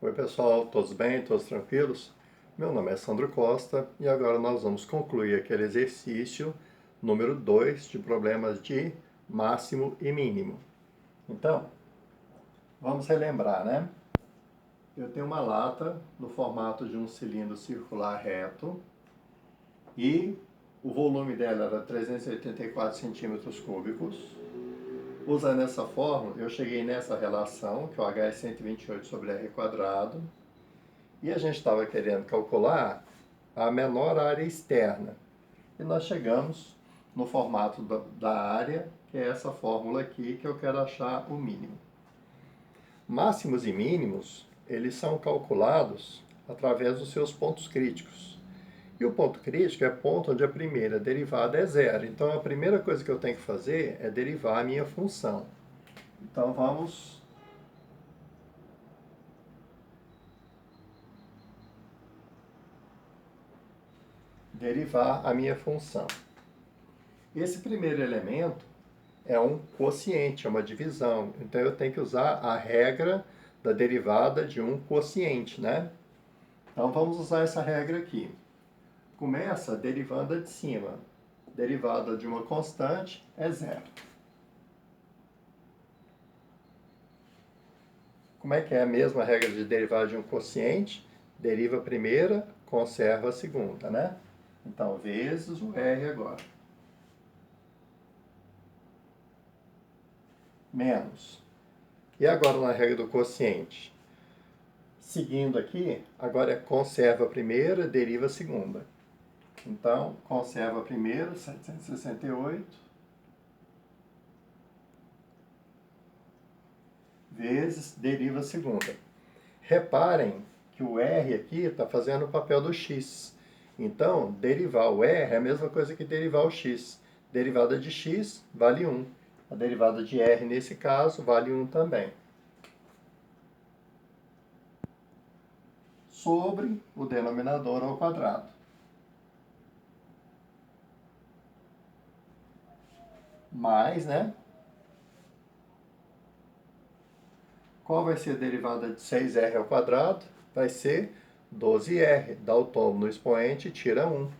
Oi pessoal, todos bem? Todos tranquilos? Meu nome é Sandro Costa e agora nós vamos concluir aquele exercício número 2 de problemas de máximo e mínimo. Então, vamos relembrar, né? Eu tenho uma lata no formato de um cilindro circular reto e o volume dela era 384 centímetros cúbicos. Usando essa fórmula, eu cheguei nessa relação, que é o H é 128 sobre R quadrado, e a gente estava querendo calcular a menor área externa. E nós chegamos no formato da área, que é essa fórmula aqui, que eu quero achar o mínimo. Máximos e mínimos, eles são calculados através dos seus pontos críticos. E o ponto crítico é ponto onde a primeira derivada é zero. Então, a primeira coisa que eu tenho que fazer é derivar a minha função. Então, vamos derivar a minha função. Esse primeiro elemento é um quociente, é uma divisão. Então eu tenho que usar a regra da derivada de um quociente, né? Então vamos usar essa regra aqui. Começa derivando a de cima. Derivada de uma constante é zero. Como é que é a mesma regra de derivada de um quociente? Deriva a primeira, conserva a segunda, né? Então, vezes o R agora. Menos. E agora na regra do quociente? Seguindo aqui, agora é conserva a primeira, deriva a segunda. Então, conserva a primeira, 768, vezes deriva a segunda. Reparem que o R aqui está fazendo o papel do X. Então, derivar o R é a mesma coisa que derivar o X. Derivada de X vale 1. A derivada de R, nesse caso, vale 1 também. Sobre o denominador ao quadrado. Mais, né? Qual vai ser a derivada de 6R ao quadrado? Vai ser 12R. Dá o tomo no expoente e tira 1.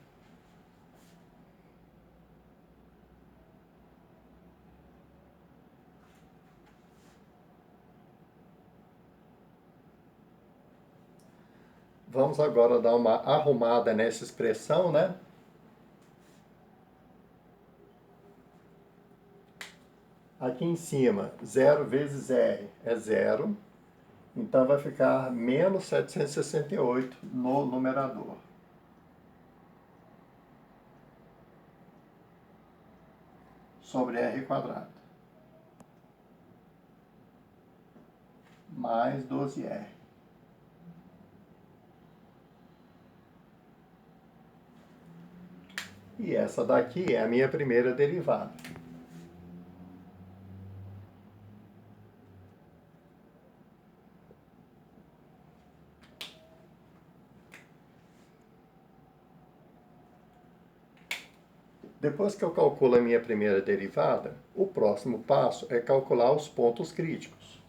Vamos agora dar uma arrumada nessa expressão, né? Aqui em cima, 0 vezes R é 0. Então vai ficar menos 768 no numerador. Sobre R quadrado. Mais 12R. E essa daqui é a minha primeira derivada. Depois que eu calculo a minha primeira derivada, o próximo passo é calcular os pontos críticos.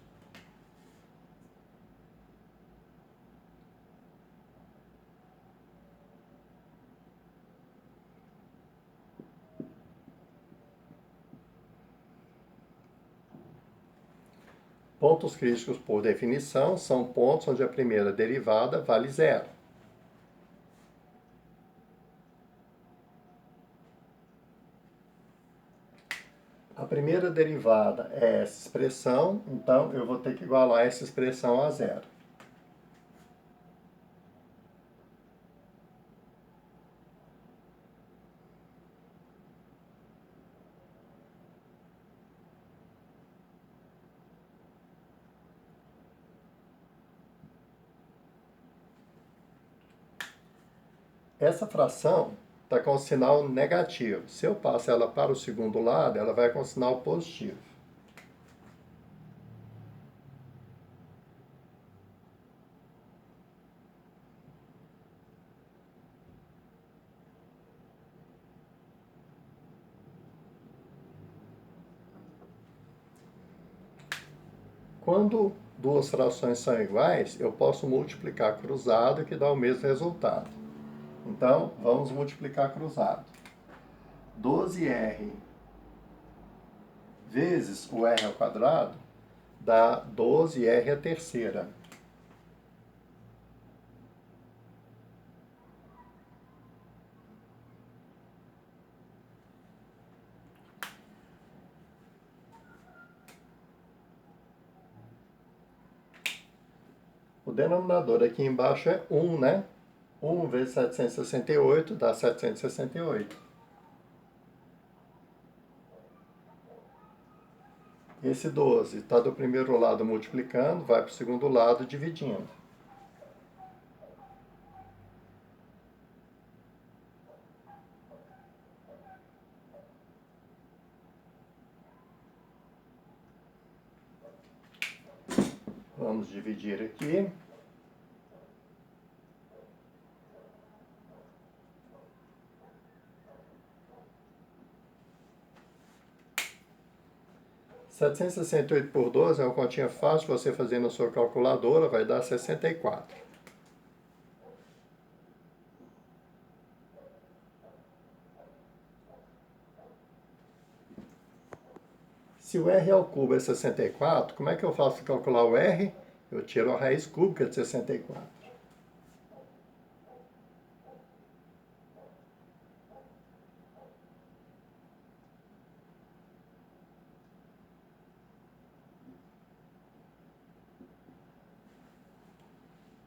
Pontos críticos, por definição, são pontos onde a primeira derivada vale zero. A primeira derivada é essa expressão, então eu vou ter que igualar essa expressão a zero. Essa fração está com o sinal negativo. Se eu passo ela para o segundo lado, ela vai com o sinal positivo. Quando duas frações são iguais, eu posso multiplicar cruzado que dá o mesmo resultado. Então, vamos multiplicar cruzado. 12r vezes o r ao quadrado dá 12r à terceira. O denominador aqui embaixo é 1, né? 1 vezes 768 dá 768. Esse 12 está do primeiro lado multiplicando, vai para o segundo lado dividindo. Vamos dividir aqui. Setecentos e sessenta e oito por 12 é uma continha fácil de você fazer na sua calculadora, vai dar 64. Se o r ao cubo é 64, como é que eu faço para calcular o r? Eu tiro a raiz cúbica de 64.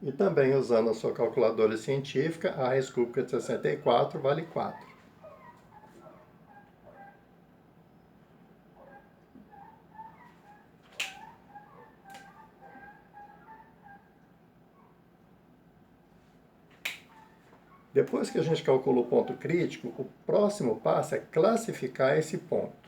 E também usando a sua calculadora científica, a raiz cúbica de 64 vale 4. Depois que a gente calcula o ponto crítico, o próximo passo é classificar esse ponto.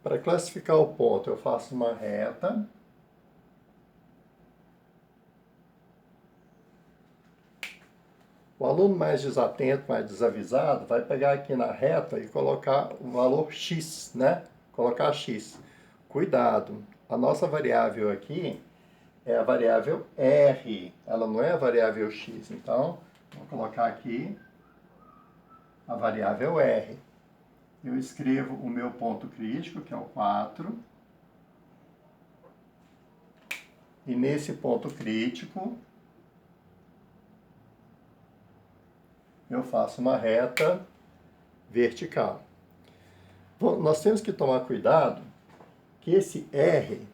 Para classificar o ponto, eu faço uma reta. O aluno mais desatento, mais desavisado, vai pegar aqui na reta e colocar o valor x, né? Colocar x. Cuidado, a nossa variável aqui é a variável r, ela não é a variável x. Então, vou colocar aqui a variável r. Eu escrevo o meu ponto crítico, que é o 4. E nesse ponto crítico, eu faço uma reta vertical. Bom, nós temos que tomar cuidado que esse R,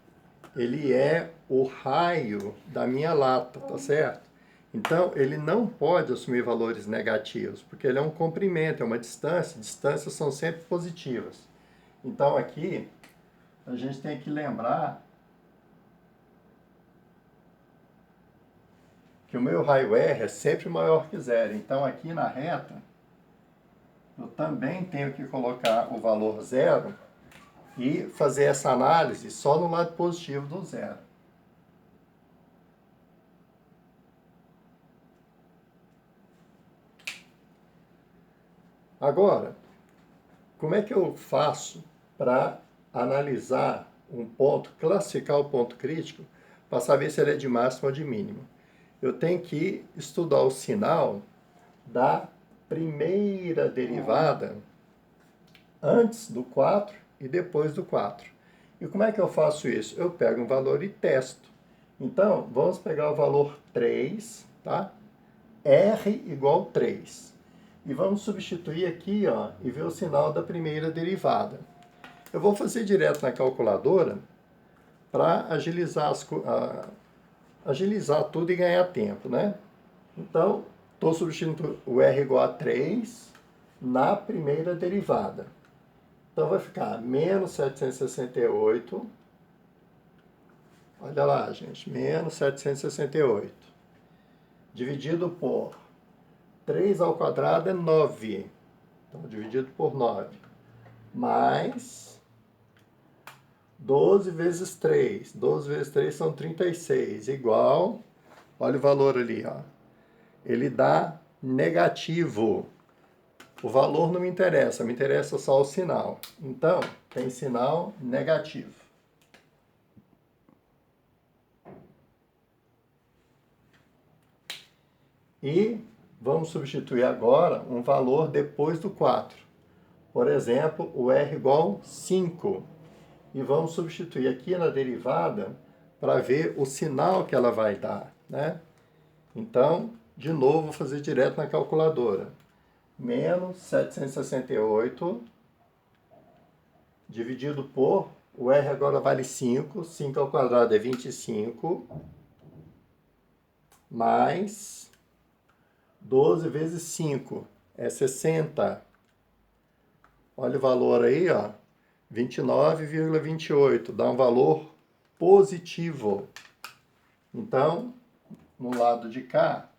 ele é o raio da minha lata, tá certo? Então, ele não pode assumir valores negativos, porque ele é um comprimento, é uma distância. Distâncias são sempre positivas. Então, aqui, a gente tem que lembrar que o meu raio R é sempre maior que zero. Então, aqui na reta, eu também tenho que colocar o valor zero e fazer essa análise só no lado positivo do zero. Agora, como é que eu faço para analisar um ponto, classificar o ponto crítico, para saber se ele é de máximo ou de mínimo? Eu tenho que estudar o sinal da primeira derivada antes do 4 e depois do 4. E como é que eu faço isso? Eu pego um valor e testo. Então, vamos pegar o valor 3, tá? R igual 3. E vamos substituir aqui, ó, e ver o sinal da primeira derivada. Eu vou fazer direto na calculadora para agilizar tudo e ganhar tempo, né? Então, estou substituindo o R igual a 3 na primeira derivada. Então, vai ficar menos 768. Olha lá, gente, menos 768. Dividido por 3 ao quadrado é 9. Então, dividido por 9. Mais 12 vezes 3. 12 vezes 3 são 36. Igual, olha o valor ali, ó. Ele dá negativo. O valor não me interessa só o sinal. Então, tem sinal negativo. E vamos substituir agora um valor depois do 4. Por exemplo, o R igual 5. E vamos substituir aqui na derivada para ver o sinal que ela vai dar, né? Então, de novo, vou fazer direto na calculadora. Menos 768 dividido por, o R agora vale 5, 5 ao quadrado é 25, mais 12 vezes 5 é 60. Olha o valor aí, ó, 29,28, dá um valor positivo. Então, no lado de cá,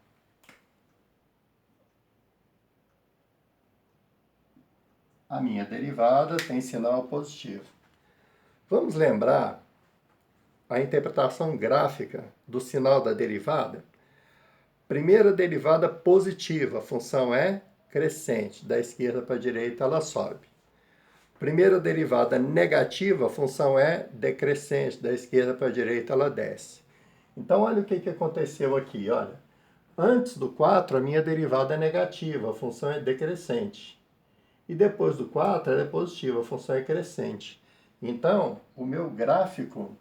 a minha derivada tem sinal positivo. Vamos lembrar a interpretação gráfica do sinal da derivada? Primeira derivada positiva, a função é crescente, da esquerda para a direita ela sobe. Primeira derivada negativa, a função é decrescente, da esquerda para a direita ela desce. Então olha o que aconteceu aqui, olha. Antes do 4, a minha derivada é negativa, a função é decrescente. E depois do 4, ela é positiva, a função é crescente. Então, o meu gráfico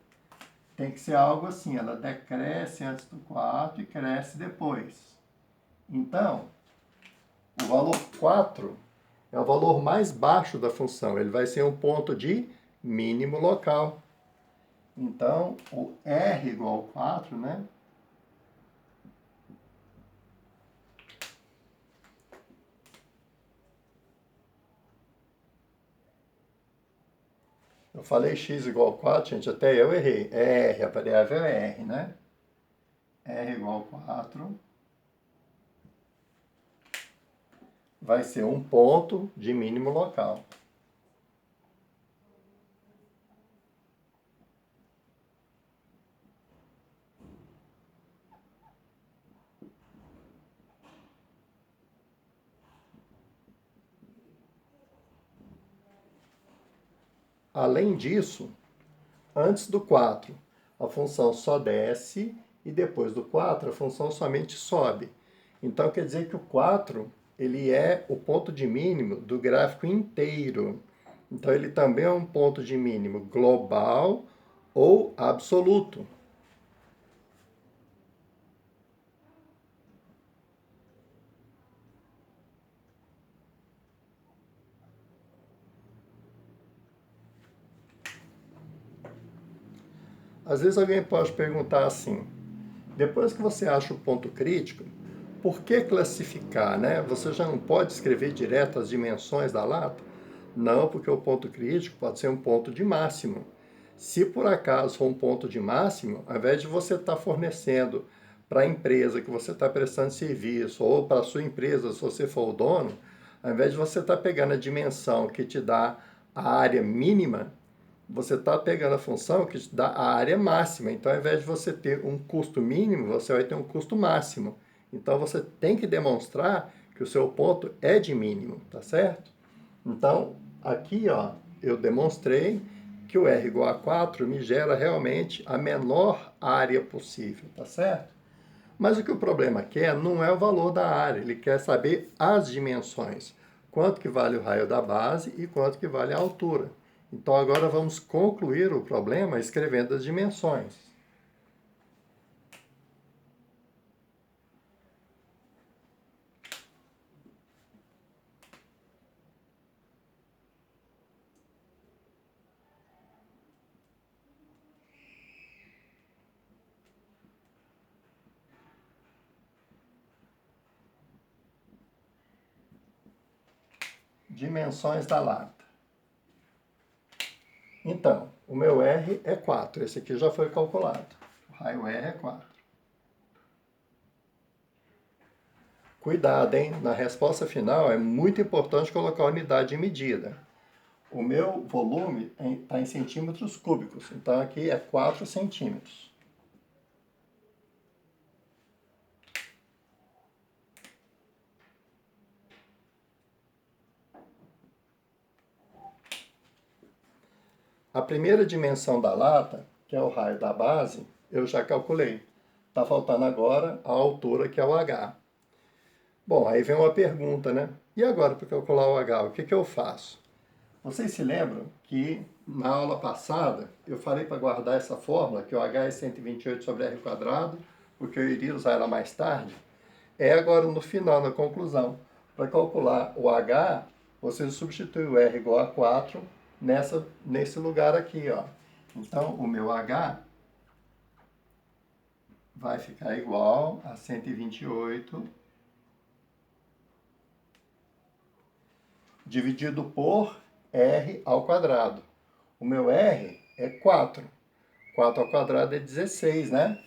tem que ser algo assim, ela decresce antes do 4 e cresce depois. Então, o valor 4 é o valor mais baixo da função, ele vai ser um ponto de mínimo local. Então, o R igual a 4, né? Eu falei x igual a 4, gente, até eu errei. É R, a variável é R, né? R igual a 4 vai ser um ponto de mínimo local. Além disso, antes do 4, a função só desce e depois do 4 a função somente sobe. Então quer dizer que o 4 ele é o ponto de mínimo do gráfico inteiro. Então ele também é um ponto de mínimo global ou absoluto. Às vezes alguém pode perguntar assim, depois que você acha o ponto crítico, por que classificar, né? Você já não pode escrever direto as dimensões da lata? Não, porque o ponto crítico pode ser um ponto de máximo. Se por acaso for um ponto de máximo, ao invés de você estar fornecendo para a empresa que você está prestando serviço, ou para a sua empresa, se você for o dono, ao invés de você estar pegando a dimensão que te dá a área mínima, você está pegando a função que te dá a área máxima. Então, ao invés de você ter um custo mínimo, você vai ter um custo máximo. Então, você tem que demonstrar que o seu ponto é de mínimo, tá certo? Então, aqui, ó, eu demonstrei que o R igual a 4 me gera realmente a menor área possível, tá certo? Mas o que o problema quer não é o valor da área, ele quer saber as dimensões. Quanto que vale o raio da base e quanto que vale a altura. Então agora vamos concluir o problema escrevendo as dimensões. Dimensões da lata. Então, o meu R é 4, esse aqui já foi calculado. O raio R é 4. Cuidado, hein? Na resposta final é muito importante colocar a unidade de medida. o meu volume está em centímetros cúbicos, então aqui é 4 centímetros. A primeira dimensão da lata, que é o raio da base, eu já calculei. Está faltando agora a altura, que é o H. Bom, aí vem uma pergunta, né? E agora, para calcular o H, o que eu faço? Vocês se lembram que na aula passada eu falei para guardar essa fórmula, que o H é 128 sobre R quadrado, porque eu iria usar ela mais tarde? É agora no final, na conclusão. Para calcular o H, você substitui o R igual a 4 nesse lugar aqui, ó. Então, o meu H vai ficar igual a 128 dividido por R ao quadrado. O meu R é 4. 4 ao quadrado é 16, né?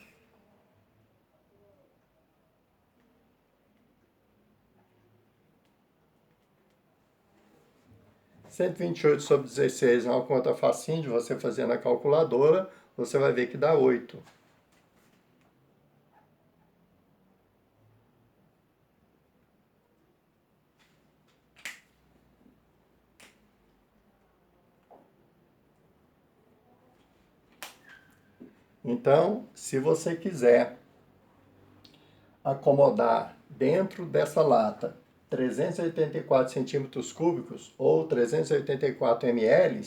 Cento e vinte e oito sobre 16 é uma conta facinho de você fazer na calculadora. Você vai ver que dá 8. Então, se você quiser acomodar dentro dessa lata 384 centímetros cúbicos ou 384 ml,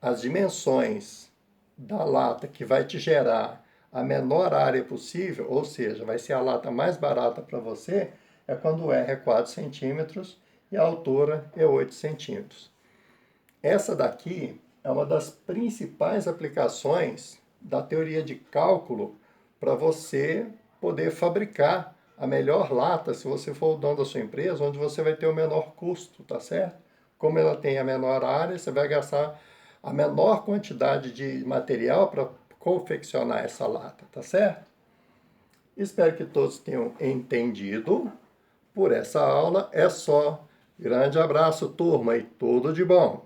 as dimensões da lata que vai te gerar a menor área possível, ou seja, vai ser a lata mais barata para você, é quando o R é 4 centímetros e a altura é 8 centímetros. Essa daqui é uma das principais aplicações da teoria de cálculo para você poder fabricar a melhor lata, se você for o dono da sua empresa, onde você vai ter o menor custo, tá certo? Como ela tem a menor área, você vai gastar a menor quantidade de material para confeccionar essa lata, tá certo? Espero que todos tenham entendido. Por essa aula é só. Grande abraço, turma, e tudo de bom!